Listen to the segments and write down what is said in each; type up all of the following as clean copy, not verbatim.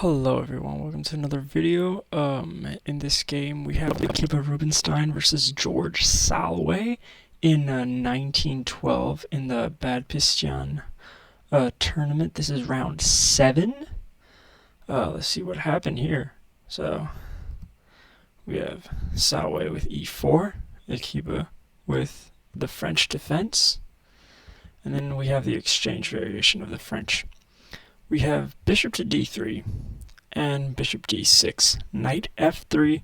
Hello everyone, welcome to another video. In this game we have Akiba Rubinstein versus George Salway in 1912 in the Bad Pistan tournament. This is round 7. Let's see what happened here. So we have Salway with e4, Akiba with the French defense, and then we have the exchange variation of the French. We have bishop to d3 and bishop d6, knight f3,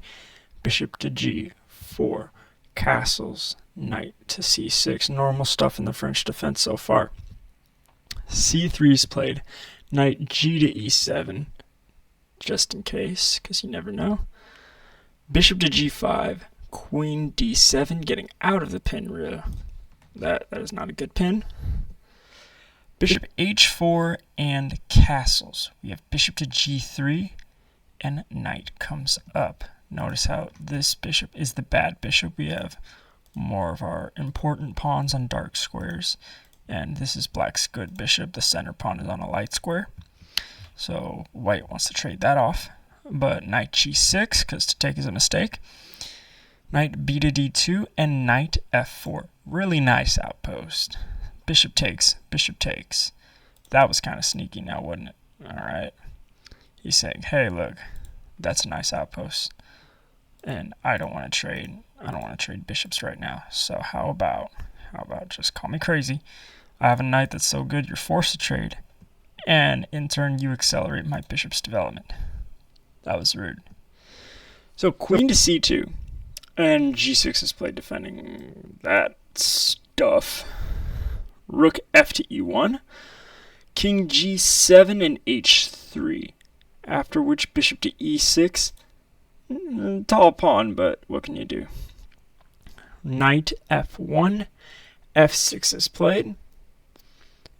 bishop to g4, castles, knight to c6, normal stuff in the French defense so far. c3 is played, knight g to e7, just in case, because you never know. Bishop to g5, queen d7, getting out of the pin, really. That is not a good pin. Bishop h4 and castles. We have bishop to g3 and knight comes up. Notice how this bishop is the bad bishop. We have more of our important pawns on dark squares, and this is black's good bishop. The center pawn is on a light square, so white wants to trade that off. But knight g6, because to take is a mistake. Knight b to d2 and knight f4. Really nice outpost. Bishop takes, bishop takes. That was kind of sneaky now, wasn't it? Alright. He's saying, hey, look, that's a nice outpost. And I don't want to trade. I don't want to trade bishops right now. So how about just call me crazy. I have a knight that's so good you're forced to trade. And in turn you accelerate my bishop's development. That was rude. So queen to c2. And g6 is played defending that stuff. Rook f to e1, king g7 and h3, after which bishop to e6, tall pawn, but what can you do? Knight f1, f6 is played,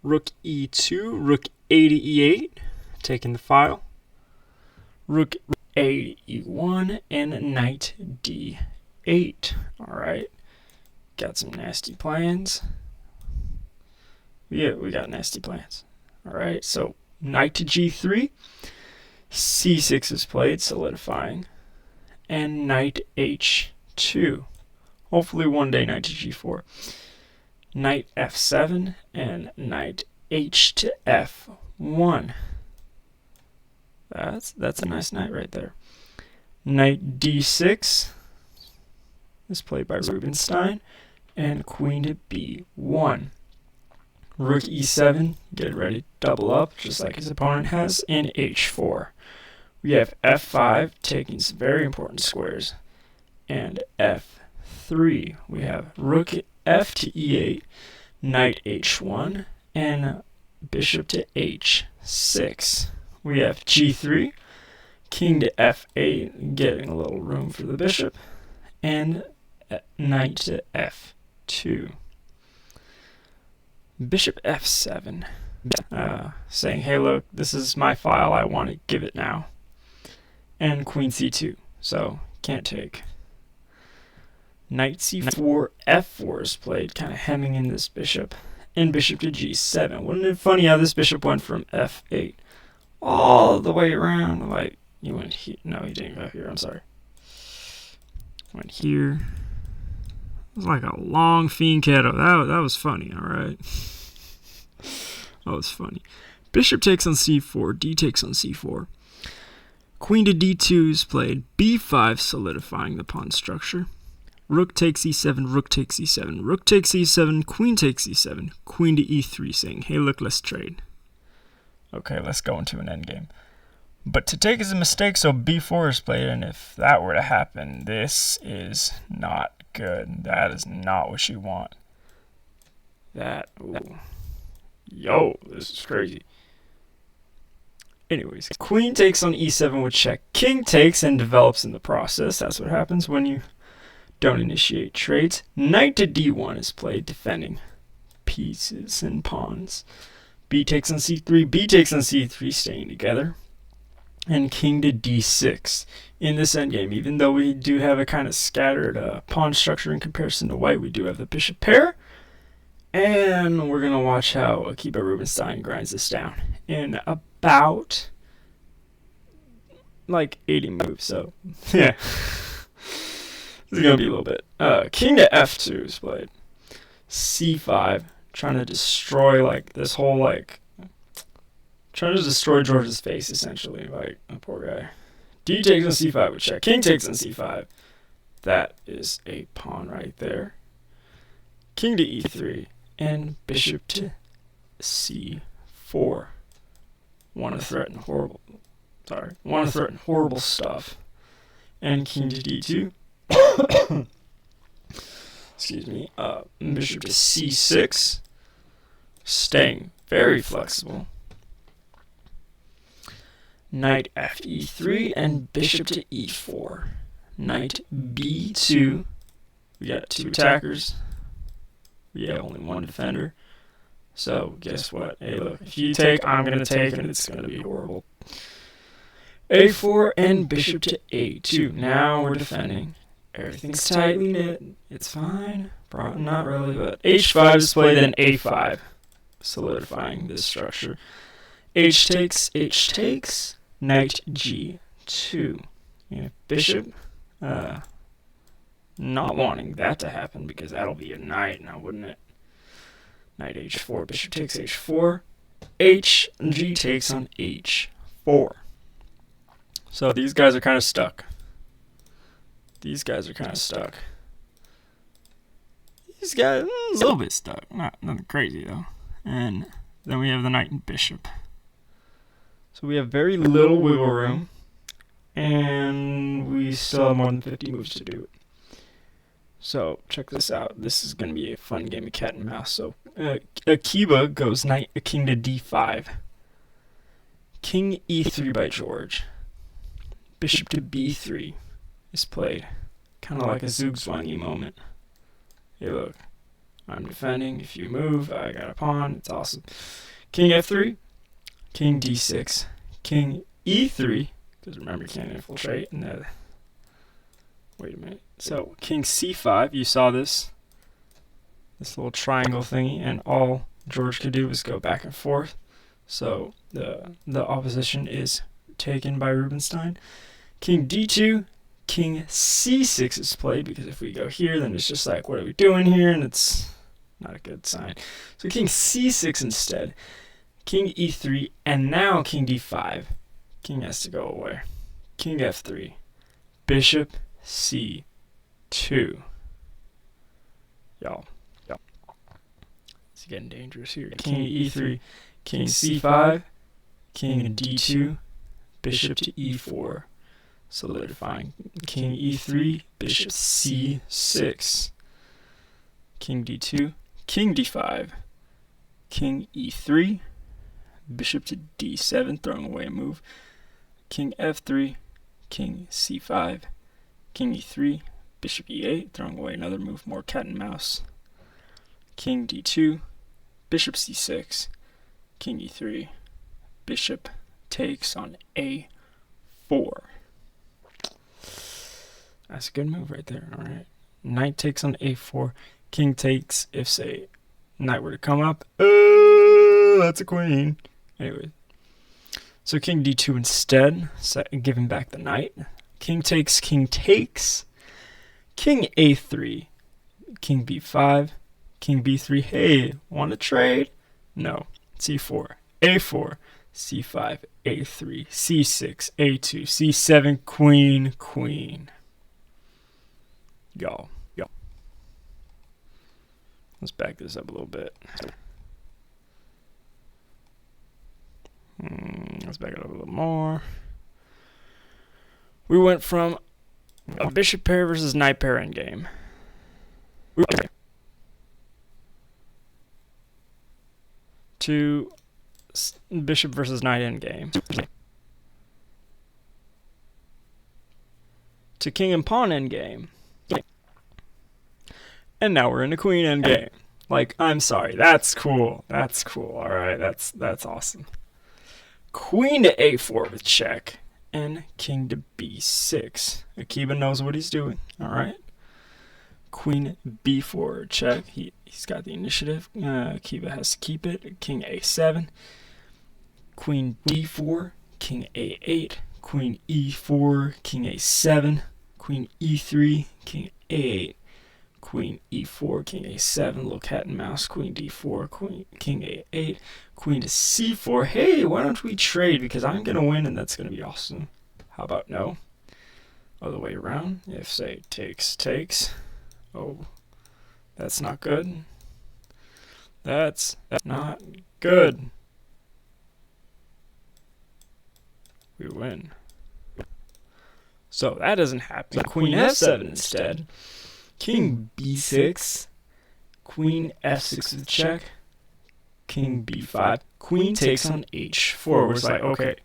rook e2, rook a to e8, taking the file, rook a to e1, and knight d8. Alright, got some nasty plans. Yeah, we got nasty plans. Alright, so knight to g3, c6 is played, solidifying, and knight h2. Hopefully one day knight to g4. Knight f7 and knight h to f1. That's a nice knight right there. Knight d6 is played by Rubinstein, and queen to b1. Rook e7, get ready, double up, just like his opponent has, and h4. We have f5, taking some very important squares, and f3. We have rook f to e8, knight h1, and bishop to h6. We have g3, king to f8, getting a little room for the bishop, and knight to f2. Bishop f7, saying, hey look, this is my file, I want to give it now. And queen c2, so can't take. Knight c4, f4 is played, kind of hemming in this bishop. And bishop to g7. Wasn't it funny how this bishop went from f8 all the way around? Like, he went here. No, he didn't go here, I'm sorry. Went here. It was like a long fianchetto. That was funny, alright? That was funny. Bishop takes on c4, d takes on c4. Queen to d2 is played, b5 solidifying the pawn structure. Rook takes e7, rook takes e7, rook takes e7, queen takes e7, queen to e3 saying, hey look, let's trade. Okay, let's go into an endgame. But to take is a mistake, so b4 is played, and if that were to happen, this is not good. That is not what you want. Ooh. Yo, this is crazy. Anyways, queen takes on e7 with check. King takes and develops in the process. That's what happens when you don't initiate trades. Knight to d1 is played, defending pieces and pawns. B takes on c3, b takes on c3, staying together. And king to d6 in this endgame. Even though we do have a kind of scattered pawn structure in comparison to white, we do have the bishop pair. And we're going to watch how Akiba Rubinstein grinds this down in about like 80 moves, so yeah. This is gonna be a little bit. King to F2 is played. C5, trying to destroy like this whole like, trying to destroy George's face essentially. Like, oh, poor guy. D takes on C5 with check. King takes on C5. That is a pawn right there. King to E3 and bishop to C4. Want to threaten horrible stuff. And king to D2. Excuse me. Bishop to C6. Staying very flexible. Knight Fe3 and bishop to E4. Knight B2. We got 2 attackers. We have only 1 defender. So guess what? Hey, look, if you take, I'm gonna take, and it's gonna be horrible. A4 and bishop to A2. Now we're defending. Everything's tightly knit. It's fine. Probably not really, but H5 is played, then A5, solidifying this structure. H takes. Knight G2. Yeah, bishop. Not wanting that to happen because that'll be a knight now, wouldn't it? Knight H4. Bishop takes H4. G takes on H4. So these guys are kind of stuck. These guys, a little bit stuck. Nothing crazy, though. And then we have the knight and bishop. So we have very little wiggle room. And we still have more than 50 moves to do it. So check this out. This is going to be a fun game of cat and mouse. So Akiba goes king to D5. King E3 by George. Bishop to B3 is played. Kind of like a Zugzwangi moment. Hey, look. I'm defending. If you move, I got a pawn. It's awesome. King F3. King D6. King E3. Because remember, you can't infiltrate. And wait a minute. So, King C5. You saw this little triangle thingy. And all George could do was go back and forth. So, the opposition is taken by Rubinstein. King D2. King C6 is played, because if we go here, then it's just like, what are we doing here? And it's not a good sign. So king C6 instead. King E3, and now king D5. King has to go away. King F3. Bishop C2. Y'all. It's getting dangerous here. King E3. King C5. King D2. Bishop to E4. Solidifying. King E3, bishop C6, king D2, king D5, king E3, bishop to D7, throwing away a move, king F3, king C5, king E3, bishop E8, throwing away another move, more cat and mouse, king D2, bishop C6, king E3, bishop takes on A4. That's a good move right there. All right. Knight takes on A4. King takes if, say, knight were to come up. That's a queen. Anyway. So king D2 instead, giving back the knight. King takes, king takes. King A3. King B5. King B3. Hey, want to trade? No. C4. A4. C5. A3. C6. A2. C7. Queen. Queen. Y'all. Let's back this up a little bit. Let's back it up a little more. We went from a bishop pair versus knight pair endgame. To bishop versus knight endgame. To king and pawn endgame. And now we're in a queen endgame. Like, I'm sorry, that's cool. That's cool. All right, that's awesome. Queen to A4 with check, and king to B6. Akiba knows what he's doing. All right. Queen B4 check. He's got the initiative. Akiba has to keep it. King A7. Queen D4. King A8. queen e4, king a7, queen e3, king a8, queen e4, king a7, little cat and mouse, queen d4, king a8, queen to c4. Hey, why don't we trade? Because I'm going to win, and that's going to be awesome. How about no? Other way around. If, say, takes. Oh, that's not good. That's not good. We win. So that doesn't happen. Queen f7 instead. King b6. Queen f6 with check. King b5. Queen takes on h4. We're just like, okay,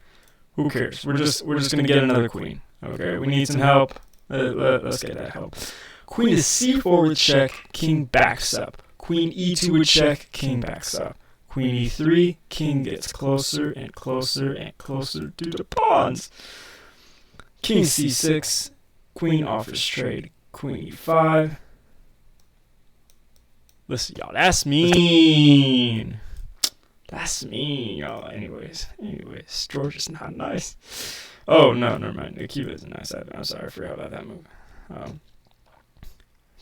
who cares? We're just gonna get another queen. Okay, we need some help. Let's get that help. Queen to c4 with check. King backs up. Queen e2 with check. King backs up. Queen e3. King gets closer and closer and closer to the pawns. King c6. Queen offers trade. Queen e5. Listen, y'all, that's mean. That's mean, y'all. Anyways, George is not nice. Oh, no, never mind. Akiba is nice. I'm sorry, I forgot about that move.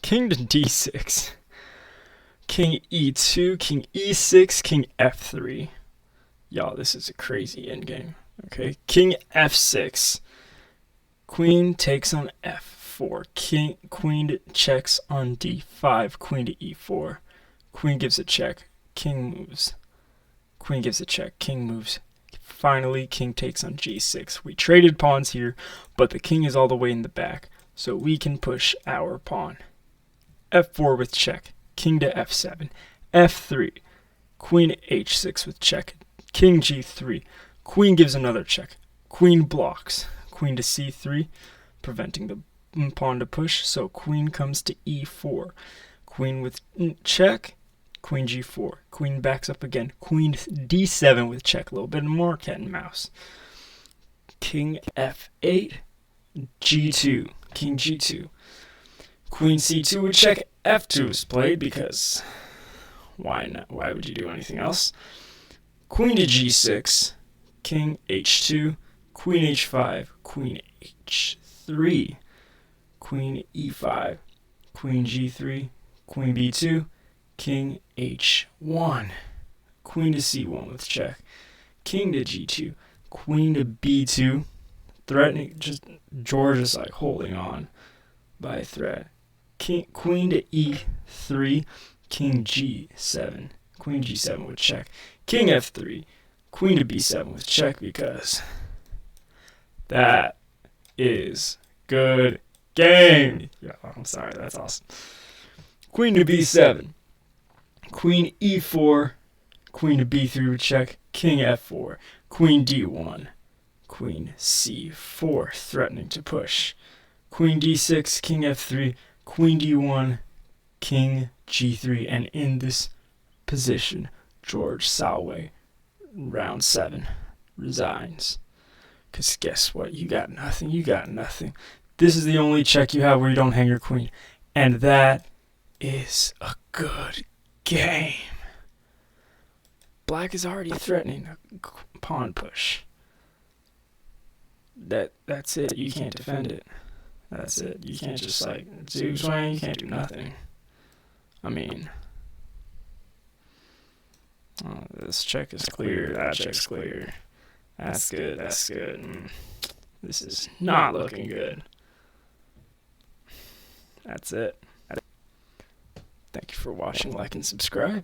King to d6. King e2, king e6, king f3. Y'all, this is a crazy endgame. Okay, king f6. Queen takes on f4. Queen checks on d5. Queen to e4. Queen gives a check. King moves. Queen gives a check. King moves. Finally, king takes on g6. We traded pawns here, but the king is all the way in the back, so we can push our pawn. f4 with check. King to f7. f3. Queen to h6 with check. King g3. Queen gives another check. Queen blocks. Queen to c3, preventing the pawn to push, so queen comes to e4. Queen with check. Queen g4. Queen backs up again. Queen d7 with check. A little bit more cat and mouse. King f8. g2. King g2. Queen c2 with check. f2 is played because why not? Why would you do anything else? Queen to g6. King h2. Queen h5. Queen h3. Queen e5. Queen g3. Queen b2. King h1. Queen to c1 with check. King to g2. Queen to b2. Threatening, just George is like holding on by a thread. Queen to e3. King g7. Queen g7 with check. King f3. Queen to b7 with check, because that is good game. Yeah, I'm sorry, that's awesome. Queen to b7. Queen e4. Queen to b3 with check. King f4. Queen d1. Queen c4, threatening to push. Queen d6. King f3. Queen d1. King g3. And in this position, George Salway, round 7, resigns. Because guess what? You got nothing. You got nothing. This is the only check you have where you don't hang your queen. And that is a good game. Black is already threatening a pawn push. That's it. You can't defend it. That's it. You can't just like zoom swing. You can't do nothing. I mean, this check is clear. That check's clear. That's good. That's good. This is not looking good. That's it. Thank you for watching. Like and subscribe.